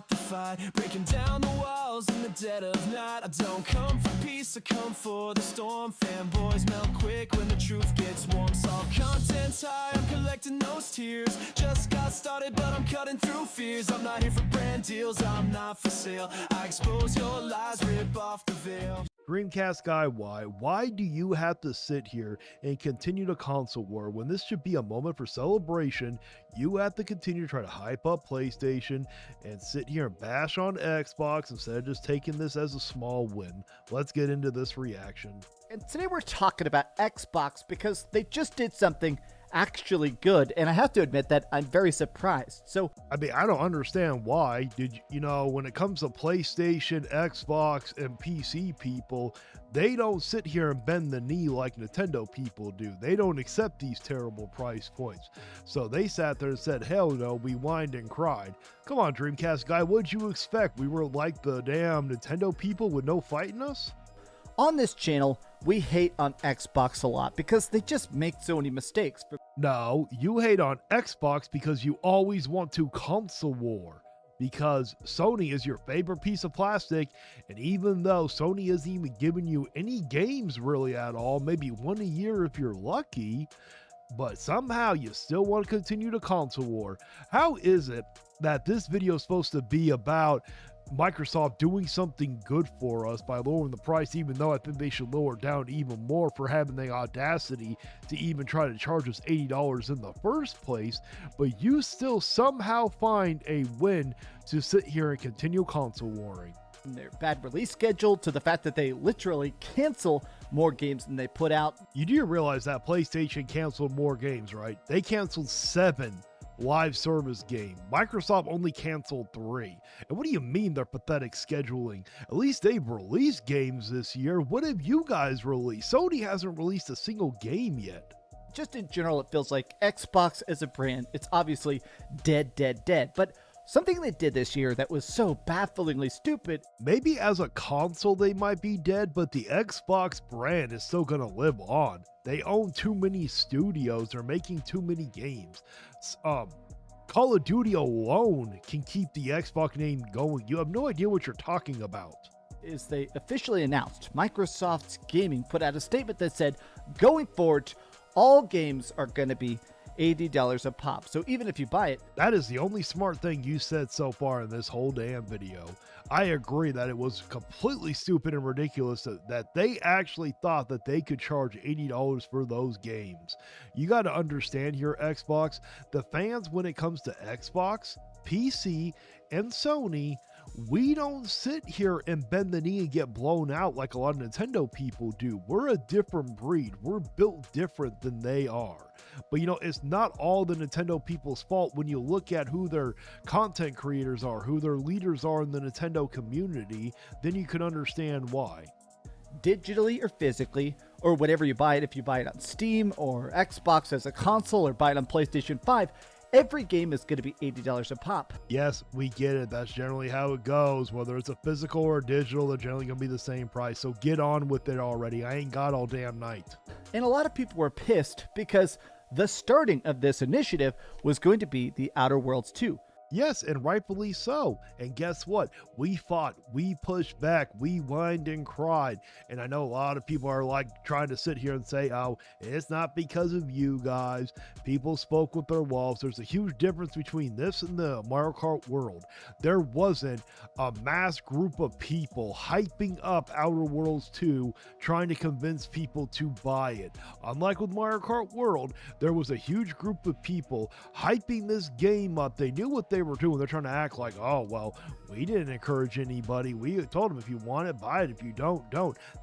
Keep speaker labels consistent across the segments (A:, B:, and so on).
A: start the fight, breaking down the walls in the dead of night. I don't come for peace, I come for the storm. Fanboys melt quick when the truth gets warm. Saw content's high, I'm collecting those tears. Just got started, but I'm cutting through fears. I'm not here for brand deals, I'm not for sale. I expose your lies, rip off the veil.
B: Dreamcast guy, why do you have to sit here and continue the console war when this should be a moment for celebration? You have to continue to try to hype up PlayStation and sit here and bash on Xbox instead of just taking this as a small win. Let's get into this reaction.
C: And today we're talking about Xbox because they just did something actually good, and I have to admit that I'm very surprised. So
B: I mean, I don't understand why. Did you know, when it comes to PlayStation, Xbox, and PC people, they don't sit here and bend the knee like Nintendo people do. They don't accept these terrible price points. So they sat there and said, hell no, we whined and cried. Come on, Dreamcast guy, what'd you expect? We were like the damn Nintendo people with no fighting us?
C: on this channel, we hate on Xbox a lot because they just make so many mistakes.
B: No, you hate on Xbox because you always want to console war. Because Sony is your favorite piece of plastic, and even though Sony isn't even giving you any games really at all, maybe one a year if you're lucky, but somehow you still want to continue the console war. How is it that this video is supposed to be about Microsoft doing something good for us by lowering the price, even though I think they should lower it down even more for having the audacity to even try to charge us $80 in the first place, but you still somehow find a win to sit here and continue console warring.
C: From their bad release schedule to the fact that they literally cancel more games than they put out.
B: You do realize that PlayStation canceled more games, right? They canceled 7 live service game. Microsoft only canceled 3. And what do you mean they're pathetic scheduling? At least they've released games this year. What have you guys released? Sony hasn't released a single game yet.
C: Just in general, it feels like Xbox as a brand, it's obviously dead. But something they did this year that was so bafflingly stupid.
B: Maybe as a console they might be dead, but the Xbox brand is still gonna live on. They own too many studios. They're making too many games. Call of Duty alone can keep the Xbox name going. You have no idea what you're talking about.
C: Is they officially announced, Microsoft's Gaming put out a statement that said, going forward, all games are going to be $80 a pop. So even if you buy it,
B: that is the only smart thing you said so far in this whole damn video. I agree that it was completely stupid and ridiculous that they actually thought that they could charge $80 for those games. You got to understand here, Xbox, the fans when it comes to Xbox, PC, and Sony, we don't sit here and bend the knee and get blown out like a lot of Nintendo people do. We're a different breed. We're built different than they are. But you know, it's not all the Nintendo people's fault when you look at who their content creators are, who their leaders are in the Nintendo community, then you can understand why.
C: Digitally or physically, or whatever you buy it, if you buy it on Steam or Xbox as a console or buy it on PlayStation 5, every game is going to be $80 a pop.
B: Yes, we get it. That's generally how it goes. Whether it's a physical or digital, they're generally going to be the same price. So get on with it already. I ain't got all damn night.
C: And a lot of people were pissed because the starting of this initiative was going to be The Outer Worlds 2.
B: Yes, and rightfully so. And guess what? We fought, we pushed back, we whined and cried. And I know a lot of people are like trying to sit here and say, oh, it's not because of you guys. People spoke with their walls. There's a huge difference between this and the Mario Kart world. There wasn't a mass group of people hyping up Outer Worlds 2 trying to convince people to buy it. Unlike with Mario Kart World, there was a huge group of people hyping this game up. They knew what they were doing. They're trying to act like, oh, well, we didn't encourage anybody. We told them if you want it, buy it. If you don't.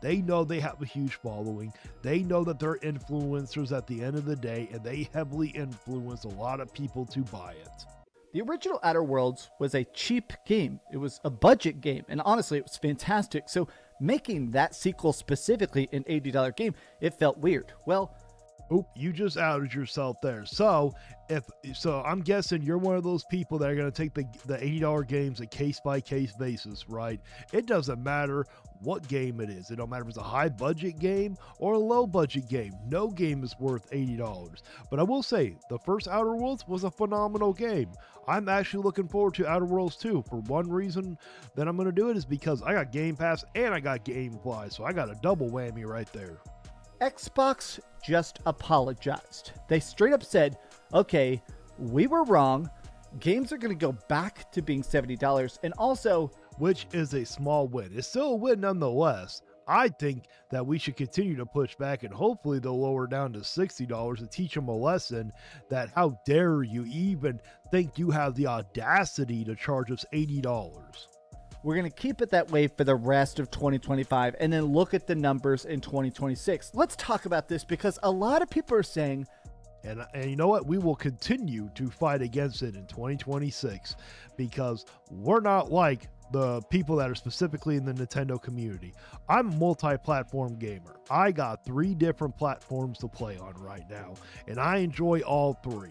B: They know they have a huge following. They know that they're influencers at the end of the day, and they heavily influence a lot of people to buy it.
C: The original Outer Worlds was a cheap game. It was a budget game, and honestly, it was fantastic. So making that sequel specifically an $80 game, it felt weird. Well,
B: Oop, you just outed yourself there. So I'm guessing you're one of those people that are going to take the $80 games a case by case basis, right? It doesn't matter what game it is. It don't matter if it's a high budget game or a low budget game. No game is worth $80. But I will say the first Outer Worlds was a phenomenal game. I'm actually looking forward to Outer Worlds 2. For one reason that I'm going to do it is because I got Game Pass and I got Gamefly, so I got a double whammy right there.
C: Xbox just apologized. They straight up said, okay, we were wrong. Games are going to go back to being $70. And also,
B: which is a small win. It's still a win nonetheless. I think that we should continue to push back, and hopefully they'll lower down to $60 to teach them a lesson that how dare you even think you have the audacity to charge us $80.
C: we're going to keep it that way for the rest of 2025 and then look at the numbers in 2026. Let's talk about this because a lot of people are saying,
B: and you know what? We will continue to fight against it in 2026 because we're not like the people that are specifically in the Nintendo community. I'm a multi-platform gamer. I got 3 different platforms to play on right now, and I enjoy all 3.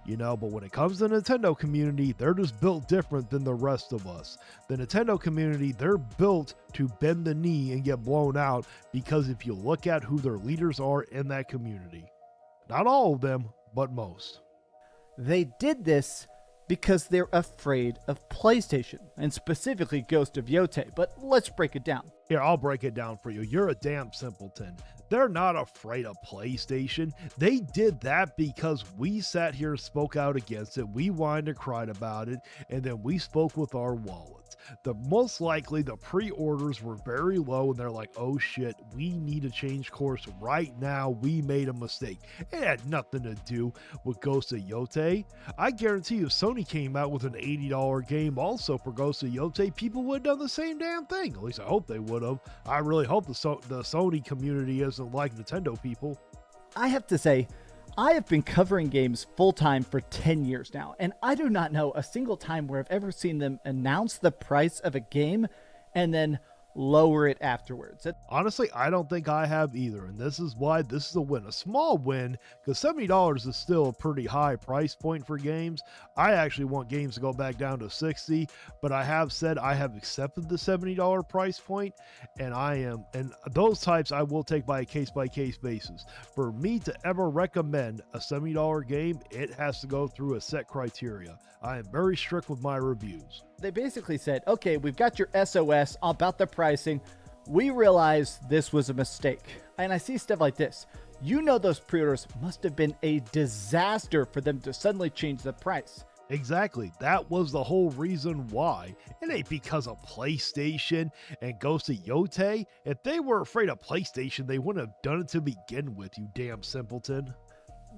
B: You know, but when it comes to the Nintendo community, they're just built different than the rest of us. The Nintendo community, they're built to bend the knee and get blown out because if you look at who their leaders are in that community, not all of them, but most.
C: they did this because they're afraid of PlayStation, and specifically Ghost of Yotei. But let's break it down.
B: Here, I'll break it down for you. You're a damn simpleton. They're not afraid of PlayStation. They did that because we sat here and spoke out against it. We whined and cried about it, and then we spoke with our wallets. The most likely the pre-orders were very low, and they're like, oh shit, we need to change course right now. We made a mistake. It had nothing to do with Ghost of Yotei. I guarantee you if Sony came out with an $80 game also for Ghost of Yotei, people would have done the same damn thing. At least I hope they would have. I really hope the Sony community isn't like Nintendo people.
C: I have to say, I have been covering games full-time for 10 years now, and I do not know a single time where I've ever seen them announce the price of a game and then lower it afterwards.
B: Honestly, I don't think I have either, and this is why this is a win. A small win, because $70 is still a pretty high price point for games. I actually want games to go back down to $60, but I have said I have accepted the $70 price point, and and those types I will take by a case-by-case basis. For me to ever recommend a $70 game, it has to go through a set criteria. I am very strict with my reviews.
C: They basically said, okay, we've got your SOS about the pricing. We realize this was a mistake. And I see stuff like this. You know, those pre-orders must have been a disaster for them to suddenly change the price.
B: Exactly. That was the whole reason why. It ain't because of PlayStation and Ghost of Yotei. If they were afraid of PlayStation, they wouldn't have done it to begin with, you damn simpleton.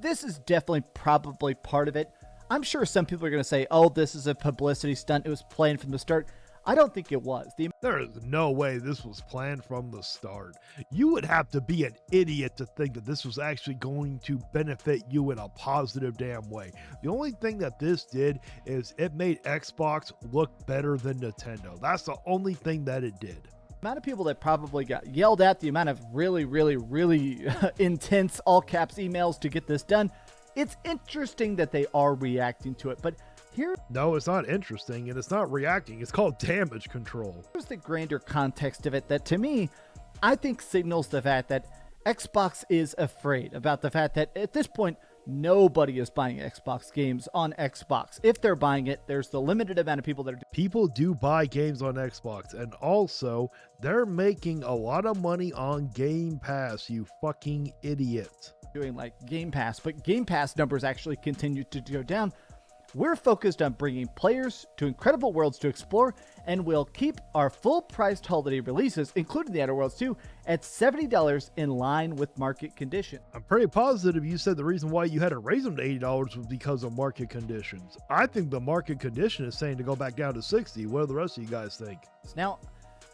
C: This is definitely probably part of it. I'm sure some people are going to say, oh, this is a publicity stunt. It was planned from the start. I don't think it was.
B: There is no way this was planned from the start. You would have to be an idiot to think that this was actually going to benefit you in a positive damn way. The only thing that this did is it made Xbox look better than Nintendo. That's the only thing that it did.
C: The amount of people that probably got yelled at, the amount of really intense all caps emails to get this done, it's interesting that they are reacting to it, but
B: no, it's not interesting, and it's not reacting. It's called damage control.
C: Here's the grander context of it that, to me, I think signals the fact that Xbox is afraid about the fact that at this point, nobody is buying Xbox games on Xbox. If they're buying it, there's the limited amount of people that are
B: people do buy games on Xbox, and also they're making a lot of money on Game Pass, you fucking idiot.
C: Doing like Game Pass, but Game Pass numbers actually continue to go down. We're focused on bringing players to incredible worlds to explore, and we'll keep our full-priced holiday releases, including the Outer Worlds 2, at $70 in line with market conditions.
B: I'm pretty positive you said the reason why you had to raise them to $80 was because of market conditions. I think the market condition is saying to go back down to $60. What do the rest of you guys think?
C: Now,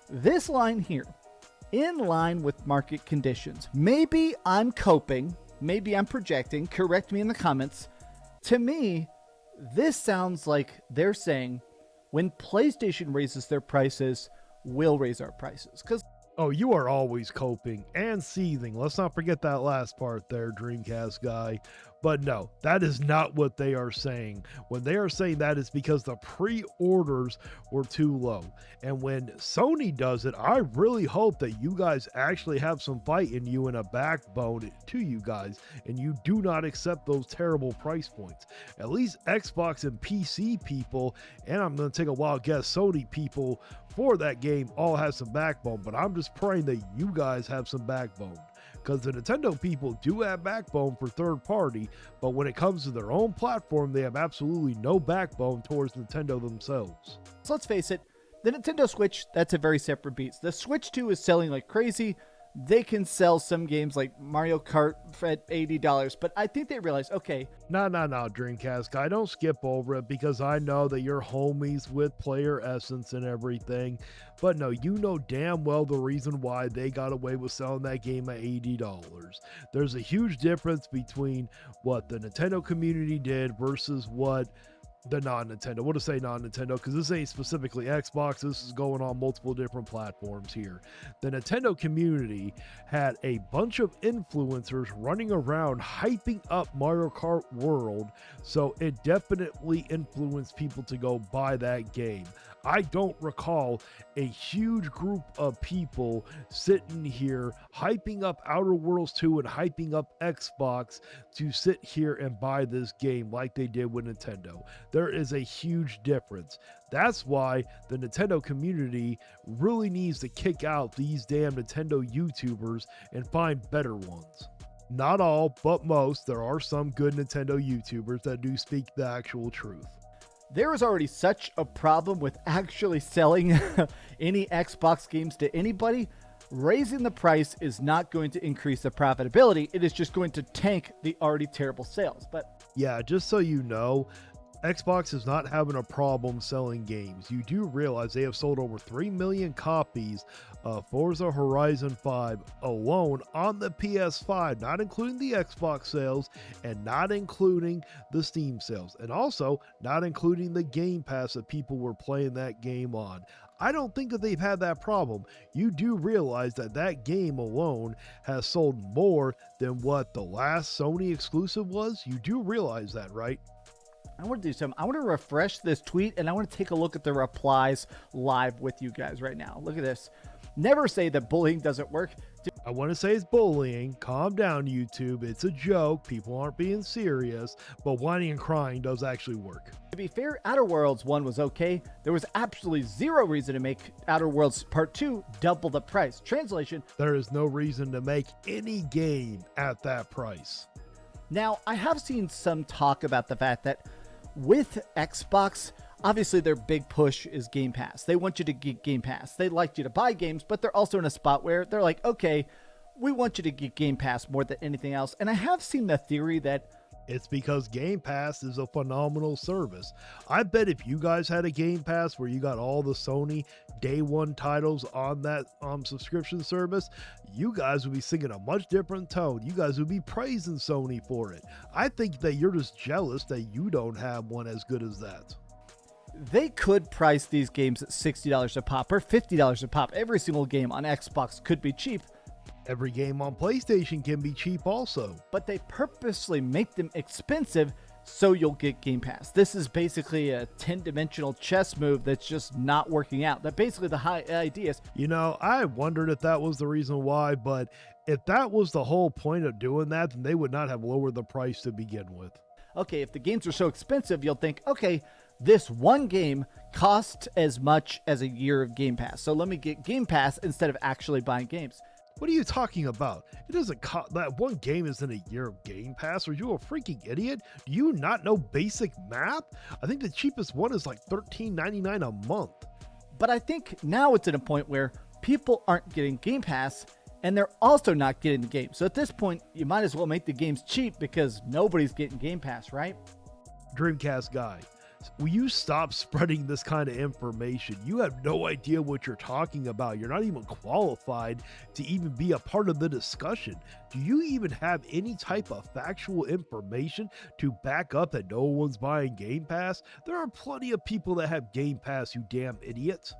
C: this line here, in line with market conditions. Maybe I'm coping, maybe I'm projecting, correct me in the comments. To me, this sounds like they're saying when PlayStation raises their prices, we'll raise our prices. Because
B: Oh, you are always coping and seething. Let's not forget that last part there, Dreamcast guy. But no, that is not what they are saying. When they are saying that, it's because the pre-orders were too low. And when Sony does it, I really hope that you guys actually have some fight in you and a backbone to you guys, and you do not accept those terrible price points. At least Xbox and PC people, and I'm going to take a wild guess, Sony people for that game all have some backbone, but I'm just praying that you guys have some backbone. Because the Nintendo people do have backbone for third party, but when it comes to their own platform, they have absolutely no backbone towards Nintendo themselves.
C: So let's face it, the Nintendo Switch, that's a very separate beast. The Switch 2 is selling like crazy. They can sell some games like Mario Kart at $80, but I think they realize, okay.
B: No, Dreamcast guy, don't skip over it, because I know that you're homies with Player Essence and everything, but no, you know damn well the reason why they got away with selling that game at $80. There's a huge difference between what the Nintendo community did versus what the non-Nintendo. We'll just say non-Nintendo because this ain't specifically Xbox. This is going on multiple different platforms here. The Nintendo community had a bunch of influencers running around hyping up Mario Kart World, so it definitely influenced people to go buy that game. I don't recall a huge group of people sitting here hyping up Outer Worlds 2 and hyping up Xbox to sit here and buy this game like they did with Nintendo. There is a huge difference. That's why the Nintendo community really needs to kick out these damn Nintendo YouTubers and find better ones. Not all, but most. There are some good Nintendo YouTubers that do speak the actual truth.
C: There is already such a problem with actually selling any Xbox games to anybody. Raising the price is not going to increase the profitability. It is just going to tank the already terrible sales. But
B: yeah, just so you know, Xbox is not having a problem selling games. You do realize they have sold over 3 million copies of Forza Horizon 5 alone on the PS5, not including the Xbox sales and not including the Steam sales, and also not including the Game Pass that people were playing that game on. I don't think that they've had that problem. You do realize that that game alone has sold more than what the last Sony exclusive was? You do realize that, right?
C: I want to do something. I want to refresh this tweet and I want to take a look at the replies live with you guys right now. Look at this. Never say that bullying doesn't work.
B: I want to say it's bullying. Calm down, YouTube. It's a joke. People aren't being serious, but whining and crying does actually work.
C: To be fair, Outer Worlds 1 was okay. There was absolutely zero reason to make Outer Worlds Part 2 double the price. Translation:
B: there is no reason to make any game at that price.
C: Now, I have seen some talk about the fact that with Xbox, obviously their big push is Game Pass. They want you to get Game Pass. They like you to buy games, but they're also in a spot where they're like, okay, we want you to get Game Pass more than anything else. And I have seen the theory that
B: it's because Game Pass is a phenomenal service. I bet if you guys had a Game Pass where you got all the Sony day one titles on that subscription service, you guys would be singing a much different tone. You guys would be praising Sony for it. I think that you're just jealous that you don't have one as good as that.
C: They could price these games at $60 a pop or $50 a pop. Every single game on Xbox could be cheap.
B: Every game on PlayStation can be cheap also.
C: But they purposely make them expensive so you'll get Game Pass. This is basically a 10-dimensional chess move that's just not working out. That basically the high ideas.
B: You know, I wondered if that was the reason why, but if that was the whole point of doing that, then they would not have lowered the price to begin with.
C: Okay, if the games are so expensive, you'll think, okay, this one game costs as much as a year of Game Pass. So let me get Game Pass instead of actually buying games.
B: What are you talking about? It doesn't cost, that one game isn't a year of Game Pass. Are you a freaking idiot? Do you not know basic math? I think the cheapest one is like $13.99 a month.
C: But I think now it's at a point where people aren't getting Game Pass and they're also not getting the game. So at this point, you might as well make the games cheap because nobody's getting Game Pass, right?
B: Dreamcast guy, will you stop spreading this kind of information? You have no idea what you're talking about. You're not even qualified to even be a part of the discussion. Do you even have any type of factual information to back up that no one's buying Game Pass? There are plenty of people that have Game Pass, you damn idiots.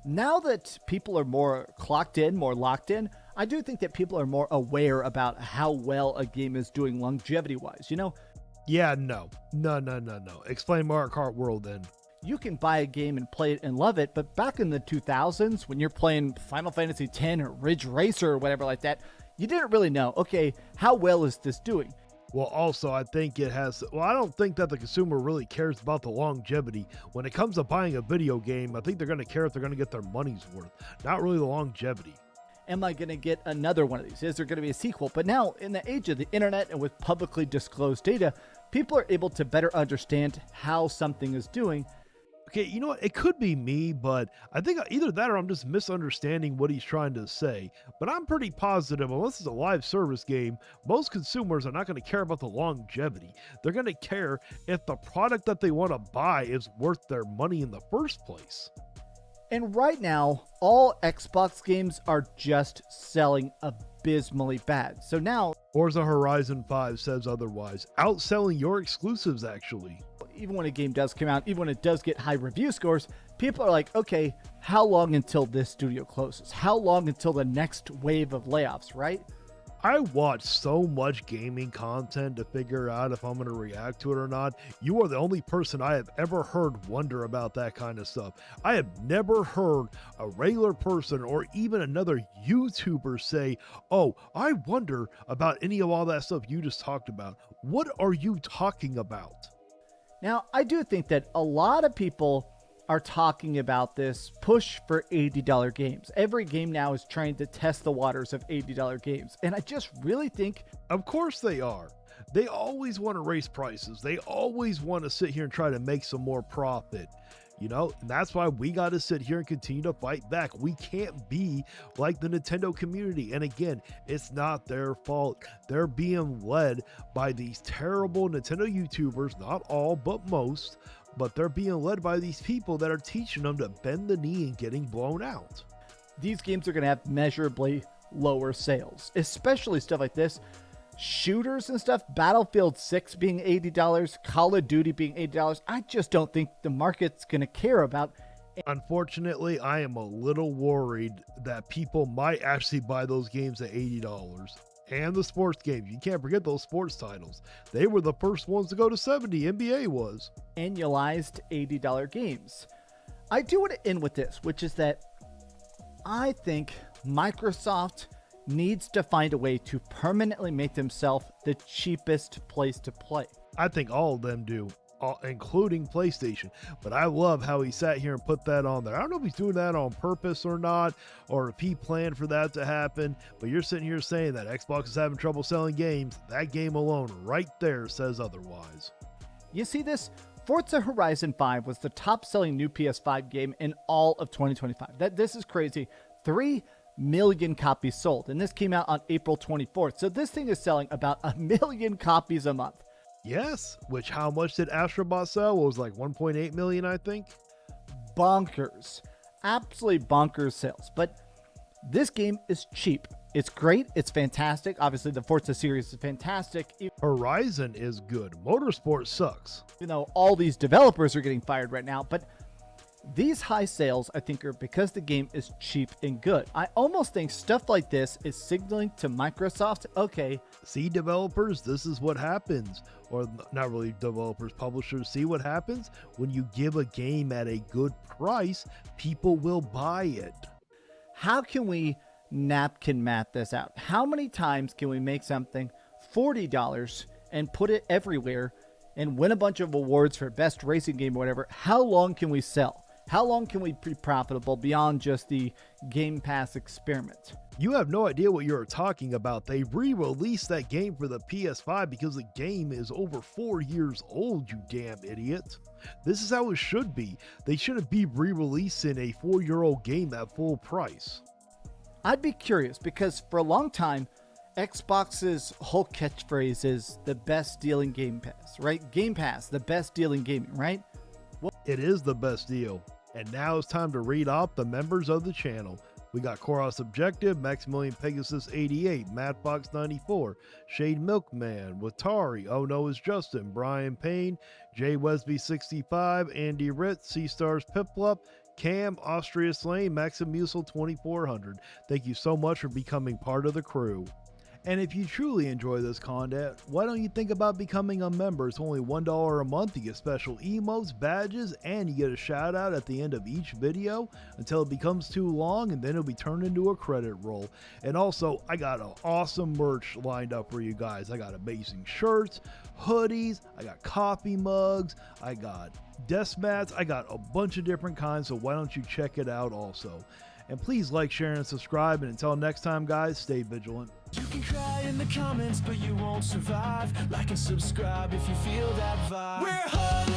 C: Now that people are more clocked in, more locked in, I do think that people are more aware about how well a game is doing longevity-wise.
B: Yeah, no. Explain Mario Kart World then.
C: You can buy a game and play it and love it, but back in the 2000s, when you're playing Final Fantasy X or Ridge Racer or whatever like that, you didn't really know, okay, how well is this doing?
B: Well, also, I think I don't think that the consumer really cares about the longevity. When it comes to buying a video game, I think they're going to care if they're going to get their money's worth, not really the longevity.
C: Am I going to get another one of these? Is there going to be a sequel? But now, in the age of the internet and with publicly disclosed data, people are able to better understand how something is doing.
B: Okay, you know what? It could be me, but I think either that or I'm just misunderstanding what he's trying to say. But I'm pretty positive, unless it's a live service game, most consumers are not going to care about the longevity. They're going to care if the product that they want to buy is worth their money in the first place.
C: And right now, all Xbox games are just selling abysmally bad. So now,
B: Forza Horizon 5 says otherwise, outselling your exclusives actually.
C: even when a game does come out, even when it does get high review scores, people are like, okay, how long until this studio closes? How long until the next wave of layoffs, right?
B: I watch so much gaming content to figure out if I'm going to react to it or not. You are the only person I have ever heard wonder about that kind of stuff. I have never heard a regular person or even another YouTuber say, oh, I wonder about any of all that stuff you just talked about. What are you talking about?
C: Now, I do think that a lot of people are talking about this push for $80 games. Every game now is trying to test the waters of $80 games. And I just really think...
B: Of course they are. They always want to raise prices. They always want to sit here and try to make some more profit. And that's why we got to sit here and continue to fight back. We can't be like the Nintendo community. And again, it's not their fault. They're being led by these terrible Nintendo YouTubers, not all, but most. But they're being led by these people that are teaching them to bend the knee and getting blown out.
C: These games are going to have measurably lower sales, especially stuff like this. Shooters and stuff, Battlefield 6 being $80, Call of Duty being $80. I just don't think the market's going to care about.
B: Unfortunately, I am a little worried that people might actually buy those games at $80. And the sports games. You can't forget those sports titles. They were the first ones to go to 70. NBA was.
C: Annualized $80 games. I do want to end with this, which is that I think Microsoft needs to find a way to permanently make themselves the cheapest place to play.
B: I think all of them do, including PlayStation. But I love how he sat here and put that on there. I don't know if he's doing that on purpose or not, or if he planned for that to happen. But you're sitting here saying that Xbox is having trouble selling games. That game alone right there says otherwise.
C: You see this? Forza Horizon 5 was the top-selling new PS5 game in all of 2025. This is crazy. 3 million copies sold, and this came out on April 24th. So this thing is selling about 1 million copies a month.
B: Yes, which how much did Astrobot sell? It was like 1.8 million, I think.
C: Bonkers. Absolutely bonkers sales. But this game is cheap. It's great. It's fantastic. Obviously, the Forza series is fantastic.
B: Horizon is good. Motorsport sucks.
C: All these developers are getting fired right now, but these high sales, I think, are because the game is cheap and good. I almost think stuff like this is signaling to Microsoft, okay.
B: See, developers, this is what happens. Or not really developers, publishers. See what happens? When you give a game at a good price, people will buy it.
C: How can we napkin math this out? How many times can we make something $40 and put it everywhere and win a bunch of awards for best racing game or whatever? How long can we sell? How long can we be profitable beyond just the Game Pass experiment?
B: You have no idea what you're talking about. They re-released that game for the PS5 because the game is over 4 years old, you damn idiot. This is how it should be. They shouldn't be re-releasing a 4-year-old game at full price.
C: I'd be curious because for a long time, Xbox's whole catchphrase is the best deal in Game Pass, right? Game Pass, the best deal in gaming, right?
B: Well, it is the best deal. And now it's time to read off the members of the channel. We got Koros Objective, Maximilian Pegasus 88, Madfox 94, Shade Milkman, Watari, Oh No Is Justin, Brian Payne, Jay Wesby 65, Andy Ritz, Sea Stars Piplup, Cam, Austria Slane, Maximusel 2400. Thank you so much for becoming part of the crew. And if you truly enjoy this content, why don't you think about becoming a member? It's only $1 a month. You get special emotes, badges, and you get a shout out at the end of each video until it becomes too long, and then it'll be turned into a credit roll. And also, I got an awesome merch lined up for you guys. I got amazing shirts, hoodies, I got coffee mugs, I got desk mats, I got a bunch of different kinds, so why don't you check it out also. And please like, share, and subscribe. And until next time, guys, stay vigilant.
A: You can cry in the comments, but you won't survive. Like and subscribe if you feel that vibe. We're